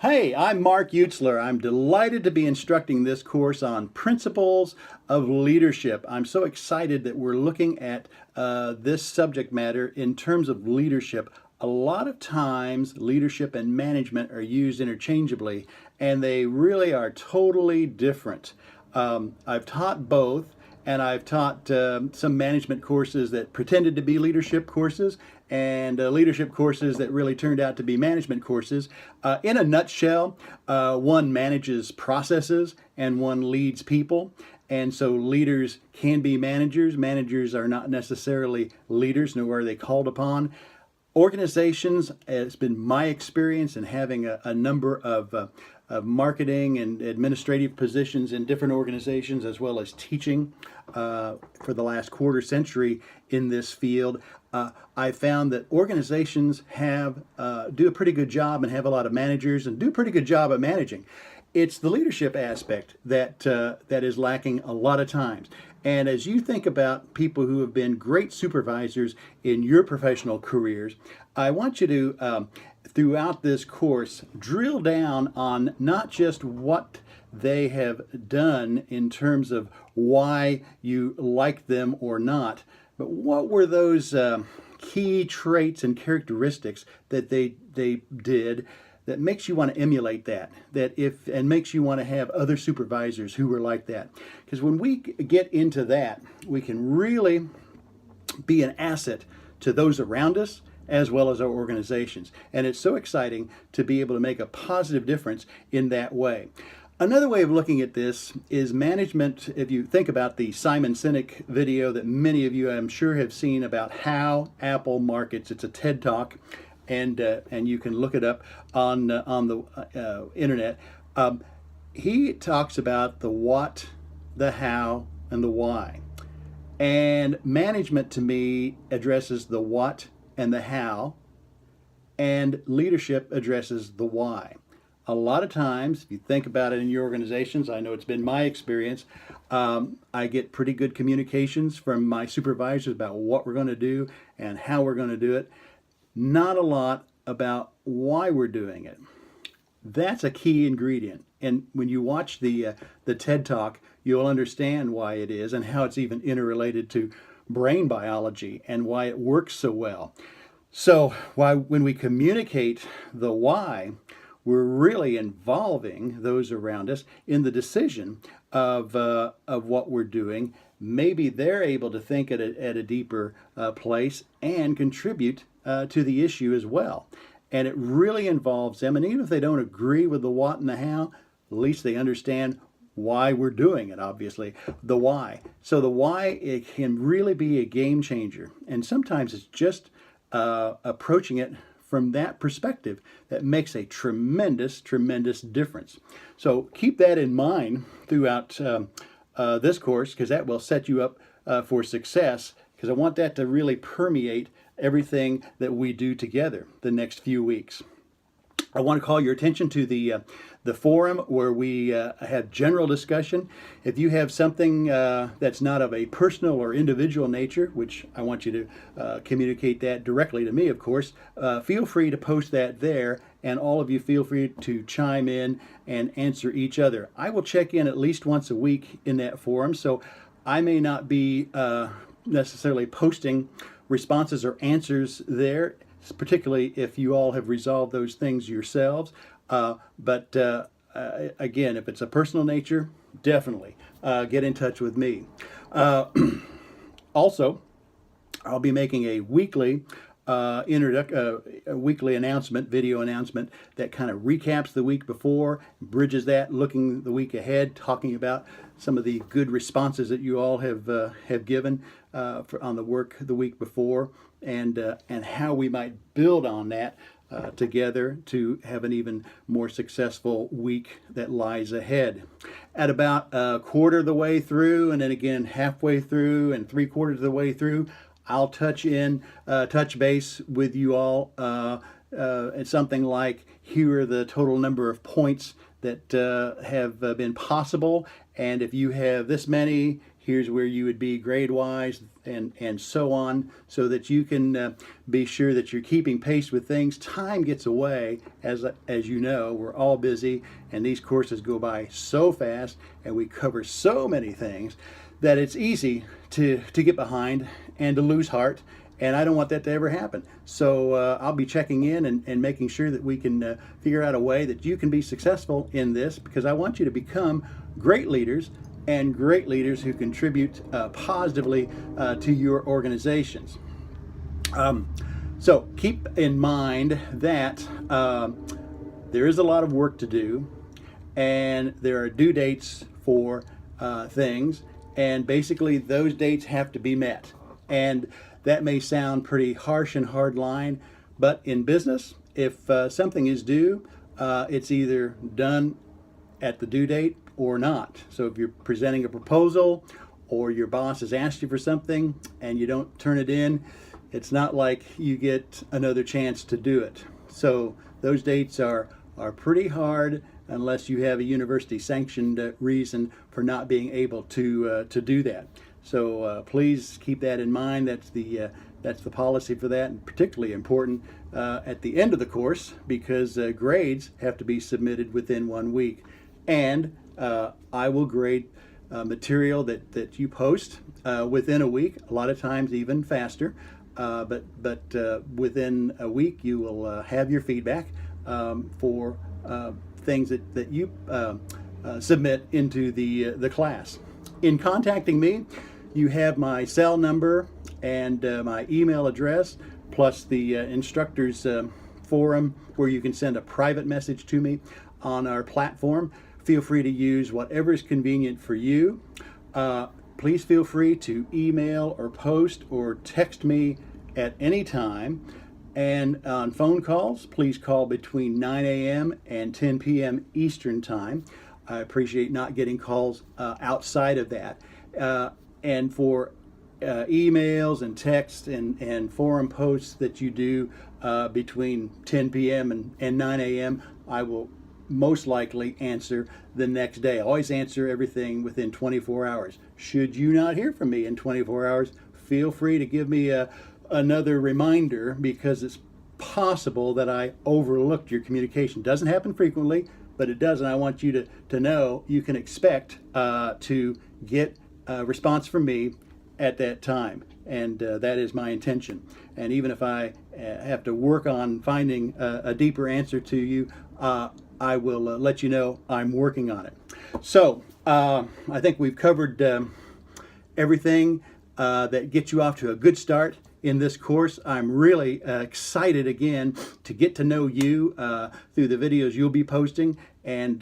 Hey, I'm Mark Utzler. I'm delighted to be instructing this course on principles of leadership. I'm so excited that we're looking at this subject matter in terms of leadership. A lot of times, leadership and management are used interchangeably, and they really are totally different. I've taught both, and I've taught some management courses that pretended to be leadership courses and leadership courses that really turned out to be management courses. In a nutshell, one manages processes and one leads people. And so leaders can be managers. Managers are not necessarily leaders, nor are they called upon. Organizations, it's been my experience in having a number of marketing and administrative positions in different organizations, as well as teaching for the last quarter century in this field. I found that organizations do a pretty good job and have a lot of managers and do a pretty good job at managing. It's the leadership aspect that is lacking a lot of times. And as you think about people who have been great supervisors in your professional careers, I want you to, throughout this course, drill down on not just what they have done in terms of why you like them or not, but what were those key traits and characteristics that they did that makes you want to emulate and makes you want to have other supervisors who were like that. Because when we get into that, we can really be an asset to those around us as well as our organizations. And it's so exciting to be able to make a positive difference in that way. Another way of looking at this is management. If you think about the Simon Sinek video that many of you, I'm sure, have seen about how Apple markets, it's a TED Talk, and you can look it up on the internet. He talks about the what, the how, and the why. And management, to me, addresses the what and the how, and leadership addresses the why. A lot of times, if you think about it in your organizations, I know it's been my experience, I get pretty good communications from my supervisors about what we're going to do and how we're going to do it. Not a lot about why we're doing it. That's a key ingredient. And when you watch the TED Talk, you'll understand why it is and how it's even interrelated to brain biology and why it works so well. So when we communicate the why, we're really involving those around us in the decision of what we're doing. Maybe they're able to think at a deeper place and contribute to the issue as well. And it really involves them. And even if they don't agree with the what and the how, at least they understand why we're doing it, obviously, the why. So the why, it can really be a game changer. And sometimes it's just approaching it from that perspective that makes a tremendous, tremendous difference. So keep that in mind throughout this course, because that will set you up for success, because I want that to really permeate everything that we do together the next few weeks. I want to call your attention to the forum where we have general discussion. If you have something that's not of a personal or individual nature, which I want you to communicate that directly to me, of course, feel free to post that there, and all of you feel free to chime in and answer each other. I will check in at least once a week in that forum, so I may not be necessarily posting responses or answers there, particularly if you all have resolved those things yourselves. But again, if it's a personal nature, definitely get in touch with me. Also, I'll be making a weekly weekly announcement, video announcement that kind of recaps the week before, bridges that, looking the week ahead, talking about some of the good responses that you all have given on the work the week before, and how we might build on that together to have an even more successful week that lies ahead. At about a quarter of the way through, and then again halfway through and 3/4 of the way through, I'll touch base with you all at something like, here are the total number of points that have been possible, and if you have this many, here's where you would be grade-wise, and so on, so that you can be sure that you're keeping pace with things. Time gets away, as you know, we're all busy, and these courses go by so fast, and we cover so many things that it's easy to get behind and to lose heart. And I don't want that to ever happen. So I'll be checking in and making sure that we can figure out a way that you can be successful in this, because I want you to become great leaders, and great leaders who contribute positively to your organizations. So keep in mind that there is a lot of work to do, and there are due dates for things, and basically those dates have to be met. And that may sound pretty harsh and hard line, but in business, if something is due, it's either done at the due date or not. So if you're presenting a proposal, or your boss has asked you for something and you don't turn it in, it's not like you get another chance to do it. So those dates are pretty hard unless you have a university sanctioned reason for not being able to do that. So please keep that in mind. That's the policy for that, and particularly important at the end of the course, because grades have to be submitted within 1 week. And I will grade material that you post within a week, a lot of times even faster. But within a week, you will have your feedback for things that you submit into the class. In contacting me, you have my cell number and my email address, plus the instructors forum where you can send a private message to me on our platform. Feel free to use whatever is convenient for you. Please feel free to email or post or text me at any time. And on phone calls, please call between 9 a.m. and 10 p.m. Eastern Time. I appreciate not getting calls outside of that. And for emails and texts and forum posts that you do between 10 p.m. and 9 a.m., I will most likely answer the next day. I always answer everything within 24 hours. Should you not hear from me in 24 hours, feel free to give me another reminder, because it's possible that I overlooked your communication. Doesn't happen frequently, but it does, and I want you to know you can expect to get a response from me at that time, and that is my intention. And even if I have to work on finding a deeper answer to you, I will let you know I'm working on it. So I think we've covered everything that gets you off to a good start in this course. I'm really excited again to get to know you through the videos you'll be posting, and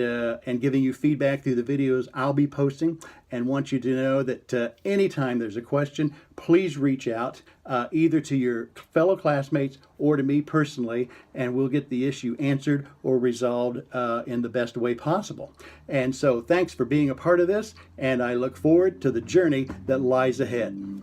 giving you feedback through the videos I'll be posting, and want you to know that anytime there's a question, please reach out either to your fellow classmates or to me personally, and we'll get the issue answered or resolved in the best way possible. And so thanks for being a part of this, and I look forward to the journey that lies ahead.